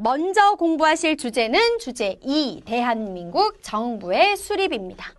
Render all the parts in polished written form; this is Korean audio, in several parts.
먼저 공부하실 주제는 주제 2, 대한민국 정부의 수립입니다.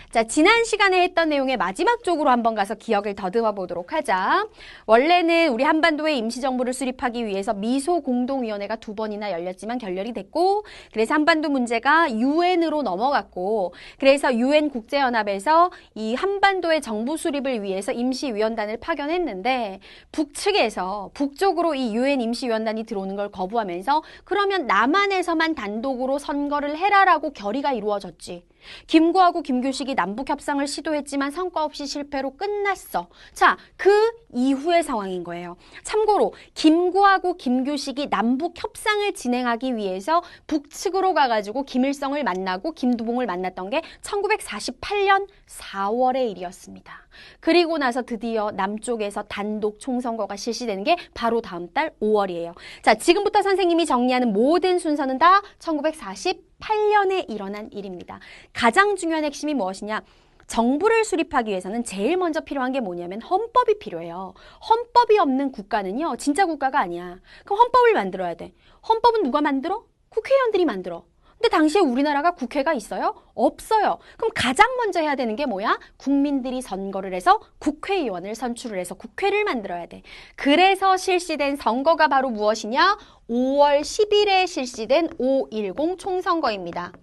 자, 지난 시간에 했던 내용의 마지막 쪽으로 한번 가서 기억을 더듬어 보도록 하자. 원래는 우리 한반도에 임시정부를 수립하기 위해서 미소공동위원회가 2번이나 열렸지만 결렬이 됐고, 그래서 한반도 문제가 유엔으로 넘어갔고, 그래서 유엔 국제연합에서 이 한반도의 정부 수립을 위해서 임시위원단을 파견했는데, 북측에서 북쪽으로 이 유엔 임시위원단이 들어오는 걸 거부하면서 그러면 남한에서만 단독으로 선거를 해라라고 결의가 이루어졌지. 김구하고 김규식이 남북협상을 시도했지만 성과 없이 실패로 끝났어. 자, 그 이후의 상황인 거예요. 참고로 김구하고 김규식이 남북협상을 진행하기 위해서 북측으로 가가지고 김일성을 만나고 김두봉을 만났던 게 1948년 4월의 일이었습니다. 그리고 나서 드디어 남쪽에서 단독 총선거가 실시되는 게 바로 다음 달 5월이에요. 자, 지금부터 선생님이 정리하는 모든 순서는 다 1948년에 일어난 일입니다. 가장 중요한 핵심이 무엇이냐? 정부를 수립하기 위해서는 제일 먼저 필요한 게 뭐냐면 헌법이 필요해요. 헌법이 없는 국가는요, 진짜 국가가 아니야. 그럼 헌법을 만들어야 돼. 헌법은 누가 만들어? 국회의원들이 만들어. 근데 당시에 우리나라가 국회가 있어요? 없어요. 그럼 가장 먼저 해야 되는 게 뭐야? 국민들이 선거를 해서 국회의원을 선출을 해서 국회를 만들어야 돼. 그래서 실시된 선거가 바로 무엇이냐? 5월 10일에 실시된 5.10 총선거입니다.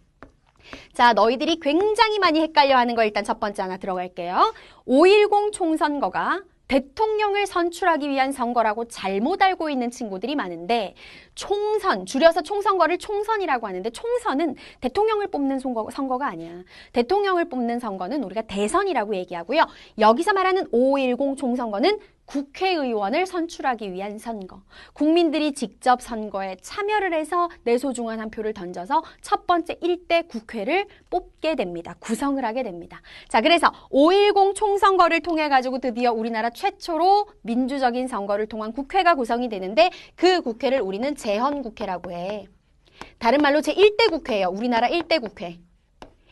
자, 너희들이 굉장히 많이 헷갈려하는 거 일단 첫 번째 하나 들어갈게요. 5.10 총선거가 대통령을 선출하기 위한 선거라고 잘못 알고 있는 친구들이 많은데, 총선, 줄여서 총선거를 총선이라고 하는데, 총선은 대통령을 뽑는 선거가 아니야. 대통령을 뽑는 선거는 우리가 대선이라고 얘기하고요. 여기서 말하는 5.10 총선거는 국회의원을 선출하기 위한 선거. 국민들이 직접 선거에 참여를 해서 내 소중한 한 표를 던져서 첫 번째 1대 국회를 뽑게 됩니다. 구성을 하게 됩니다. 자, 그래서 5.10 총선거를 통해 가지고 드디어 우리나라 최초로 민주적인 선거를 통한 국회가 구성이 되는데, 그 국회를 우리는 재헌국회라고 해. 다른 말로 제1대 국회예요. 우리나라 1대 국회.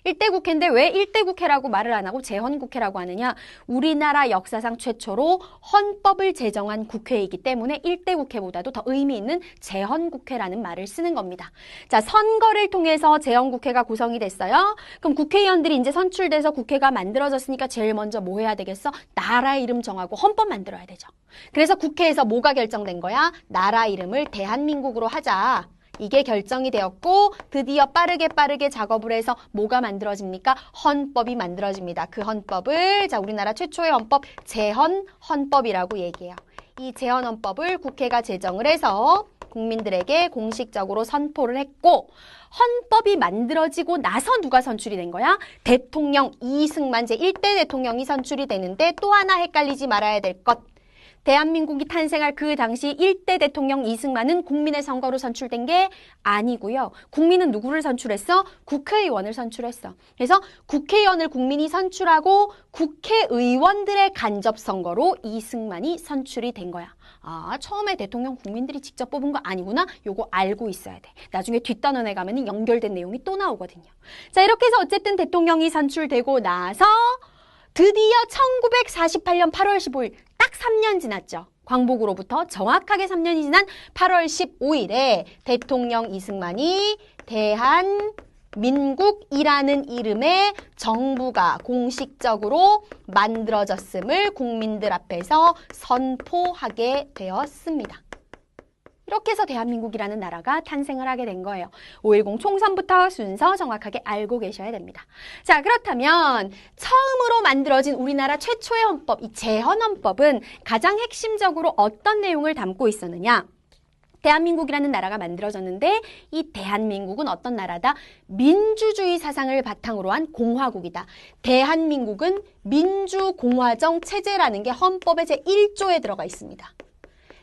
1대 국회인데 왜 1대 국회라고 말을 안 하고 재헌국회라고 하느냐? 우리나라 역사상 최초로 헌법을 제정한 국회이기 때문에 1대 국회보다도 더 의미 있는 재헌국회라는 말을 쓰는 겁니다. 자, 선거를 통해서 재헌국회가 구성이 됐어요. 그럼 국회의원들이 이제 선출돼서 국회가 만들어졌으니까 제일 먼저 뭐 해야 되겠어? 나라 이름 정하고 헌법 만들어야 되죠. 그래서 국회에서 뭐가 결정된 거야? 나라 이름을 대한민국으로 하자. 이게 결정이 되었고, 드디어 빠르게 작업을 해서 뭐가 만들어집니까? 헌법이 만들어집니다. 그 헌법을, 자, 우리나라 최초의 헌법 재헌헌법이라고 얘기해요. 이 재헌헌법을 국회가 제정을 해서 국민들에게 공식적으로 선포를 했고, 헌법이 만들어지고 나서 누가 선출이 된 거야? 대통령 이승만 제1대 대통령이 선출이 되는데, 또 하나 헷갈리지 말아야 될 것. 대한민국이 탄생할 그 당시 1대 대통령 이승만은 국민의 선거로 선출된 게 아니고요. 국민은 누구를 선출했어? 국회의원을 선출했어. 그래서 국회의원을 국민이 선출하고 국회의원들의 간접 선거로 이승만이 선출이 된 거야. 아, 처음에 대통령 국민들이 직접 뽑은 거 아니구나? 요거 알고 있어야 돼. 나중에 뒷단원에 가면 연결된 내용이 또 나오거든요. 자, 이렇게 해서 어쨌든 대통령이 선출되고 나서 드디어 1948년 8월 15일 딱 3년 지났죠. 광복으로부터 정확하게 3년이 지난 8월 15일에 대통령 이승만이 대한민국이라는 이름의 정부가 공식적으로 만들어졌음을 국민들 앞에서 선포하게 되었습니다. 이렇게 해서 대한민국이라는 나라가 탄생을 하게 된 거예요. 5.10 총선부터 순서 정확하게 알고 계셔야 됩니다. 자, 그렇다면 처음으로 만들어진 우리나라 최초의 헌법, 이 재헌헌법은 가장 핵심적으로 어떤 내용을 담고 있었느냐? 대한민국이라는 나라가 만들어졌는데, 이 대한민국은 어떤 나라다? 민주주의 사상을 바탕으로 한 공화국이다. 대한민국은 민주공화정 체제라는 게 헌법의 제1조에 들어가 있습니다.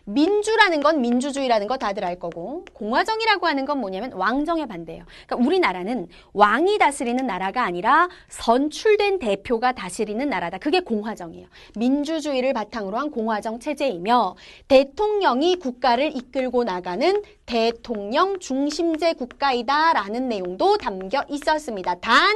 민주라는 건 민주주의라는 거 다들 알 거고, 공화정이라고 하는 건 뭐냐면 왕정에 반대예요. 그러니까 우리나라는 왕이 다스리는 나라가 아니라 선출된 대표가 다스리는 나라다. 그게 공화정이에요. 민주주의를 바탕으로 한 공화정 체제이며, 대통령이 국가를 이끌고 나가는 대통령 중심제 국가이다라는 내용도 담겨 있었습니다. 단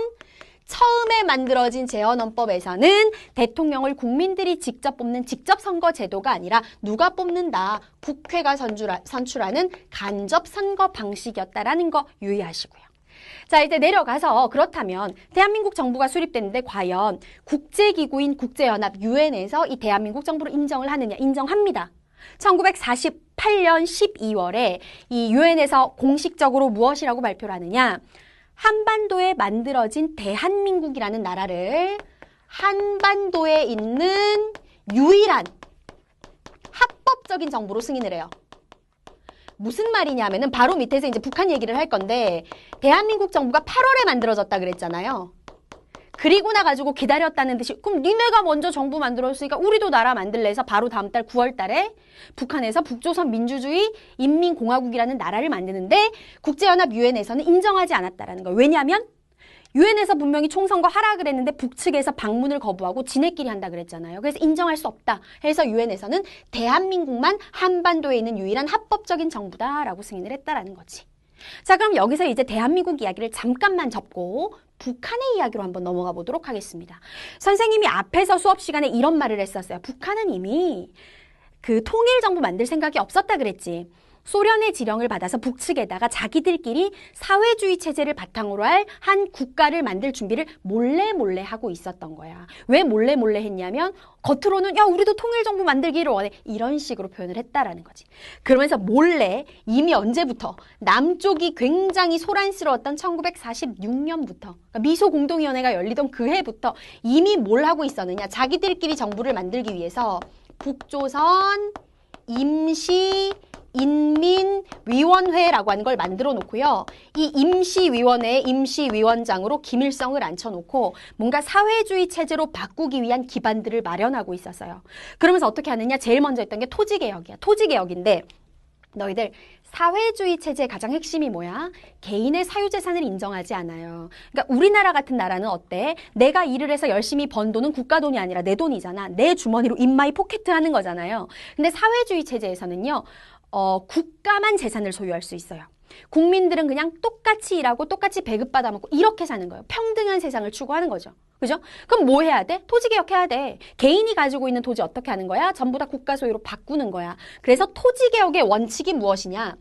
처음에 만들어진 재헌헌법에서는 대통령을 국민들이 직접 뽑는 직접 선거 제도가 아니라 누가 뽑는다. 국회가 선출하는 간접 선거 방식이었다라는 거 유의하시고요. 자, 이제 내려가서 그렇다면 대한민국 정부가 수립됐는데 과연 국제기구인 국제연합 유엔에서 이 대한민국 정부를 인정을 하느냐? 인정합니다. 1948년 12월에 이 유엔에서 공식적으로 무엇이라고 발표를 하느냐? 한반도에 만들어진 대한민국이라는 나라를 한반도에 있는 유일한 합법적인 정부로 승인을 해요. 무슨 말이냐면은 바로 밑에서 이제 북한 얘기를 할 건데 대한민국 정부가 8월에 만들어졌다 그랬잖아요. 그리고 나가지고 기다렸다는 듯이 그럼 니네가 먼저 정부 만들었으니까 우리도 나라 만들래 해서 바로 다음 달 9월 달에 북한에서 북조선 민주주의 인민공화국이라는 나라를 만드는데 국제연합 유엔에서는 인정하지 않았다라는 거예요. 왜냐하면 유엔에서 분명히 총선거 하라 그랬는데 북측에서 방문을 거부하고 지네끼리 한다 그랬잖아요. 그래서 인정할 수 없다 해서 유엔에서는 대한민국만 한반도에 있는 유일한 합법적인 정부다라고 승인을 했다라는 거지. 자, 그럼 여기서 이제 대한민국 이야기를 잠깐만 접고 북한의 이야기로 한번 넘어가 보도록 하겠습니다. 선생님이 앞에서 수업 시간에 이런 말을 했었어요. 북한은 이미 그 통일정부 만들 생각이 없었다 그랬지. 소련의 지령을 받아서 북측에다가 자기들끼리 사회주의 체제를 바탕으로 할 한 국가를 만들 준비를 몰래 하고 있었던 거야. 왜 몰래 했냐면 겉으로는 야 우리도 통일정부 만들기를 원해 이런 식으로 표현을 했다라는 거지. 그러면서 몰래 이미 언제부터 남쪽이 굉장히 소란스러웠던 1946년부터 그러니까 미소공동위원회가 열리던 그 해부터 이미 뭘 하고 있었느냐. 자기들끼리 정부를 만들기 위해서 북조선 임시 인민위원회라고 하는 걸 만들어 놓고요. 이 임시위원회에 임시위원장으로 김일성을 앉혀놓고 뭔가 사회주의 체제로 바꾸기 위한 기반들을 마련하고 있었어요. 그러면서 어떻게 하느냐? 제일 먼저 했던 게 토지개혁이야. 토지개혁인데 너희들 사회주의 체제의 가장 핵심이 뭐야? 개인의 사유재산을 인정하지 않아요. 그러니까 우리나라 같은 나라는 어때? 내가 일을 해서 열심히 번 돈은 국가 돈이 아니라 내 돈이잖아. 내 주머니로 인마이 포켓 하는 거잖아요. 근데 사회주의 체제에서는요. 국가만 재산을 소유할 수 있어요. 국민들은 그냥 똑같이 일하고 똑같이 배급 받아먹고 이렇게 사는 거예요. 평등한 세상을 추구하는 거죠. 그죠? 그럼 뭐 해야 돼? 토지개혁해야 돼. 개인이 가지고 있는 토지 어떻게 하는 거야? 전부 다 국가 소유로 바꾸는 거야. 그래서 토지개혁의 원칙이 무엇이냐?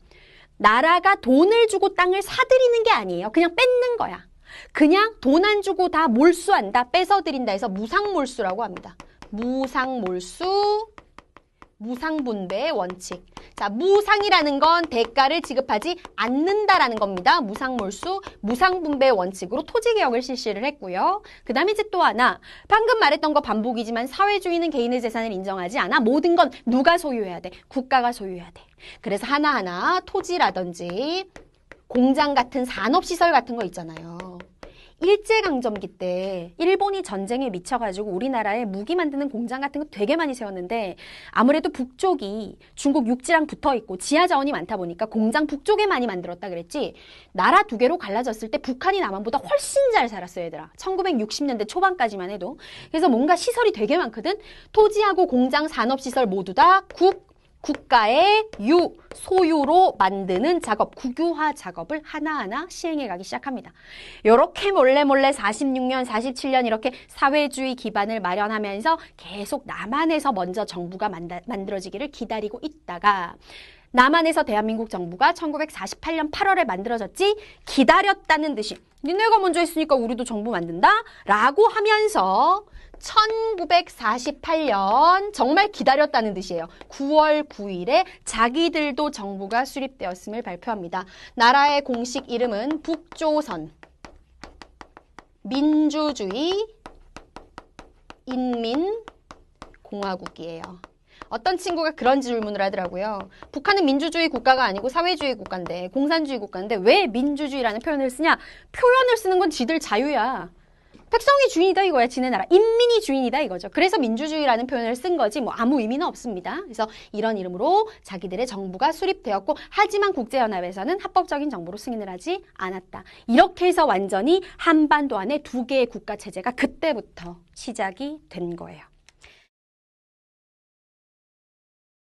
나라가 돈을 주고 땅을 사들이는 게 아니에요. 그냥 뺏는 거야. 그냥 돈 안 주고 다 몰수한다. 뺏어들인다 해서 무상몰수라고 합니다. 무상몰수, 무상분배의 원칙. 자, 무상이라는 건 대가를 지급하지 않는다라는 겁니다. 무상몰수, 무상분배의 원칙으로 토지개혁을 실시를 했고요. 그 다음에 이제 또 하나, 방금 말했던 거 반복이지만 사회주의는 개인의 재산을 인정하지 않아. 모든 건 누가 소유해야 돼? 국가가 소유해야 돼. 그래서 하나하나 토지라든지 공장 같은 산업시설 같은 거 있잖아요. 일제강점기 때 일본이 전쟁에 미쳐가지고 우리나라에 무기 만드는 공장 같은 거 되게 많이 세웠는데 아무래도 북쪽이 중국 육지랑 붙어있고 지하자원이 많다 보니까 공장 북쪽에 많이 만들었다 그랬지. 나라 두 개로 갈라졌을 때 북한이 남한보다 훨씬 잘 살았어요, 얘들아. 1960년대 초반까지만 해도. 그래서 뭔가 시설이 되게 많거든. 토지하고 공장, 산업시설 모두 다 국가의 소유로 만드는 작업, 국유화 작업을 하나하나 시행해 가기 시작합니다. 이렇게 몰래 46년, 47년 이렇게 사회주의 기반을 마련하면서 계속 남한에서 먼저 정부가 만들어지기를 기다리고 있다가 남한에서 대한민국 정부가 1948년 8월에 만들어졌지 기다렸다는 듯이 니네가 먼저 했으니까 우리도 정부 만든다? 라고 하면서 1948년 정말 기다렸다는 뜻이에요. 9월 9일에 자기들도 정부가 수립되었음을 발표합니다. 나라의 공식 이름은 북조선 민주주의 인민공화국이에요. 어떤 친구가 그런 질문을 하더라고요. 북한은 민주주의 국가가 아니고 사회주의 국가인데 공산주의 국가인데 왜 민주주의라는 표현을 쓰냐? 표현을 쓰는 건 지들 자유야. 백성이 주인이다 이거야. 지네 나라. 인민이 주인이다 이거죠. 그래서 민주주의라는 표현을 쓴 거지 뭐 아무 의미는 없습니다. 그래서 이런 이름으로 자기들의 정부가 수립되었고 하지만 국제연합에서는 합법적인 정부로 승인을 하지 않았다. 이렇게 해서 완전히 한반도 안에 두 개의 국가 체제가 그때부터 시작이 된 거예요.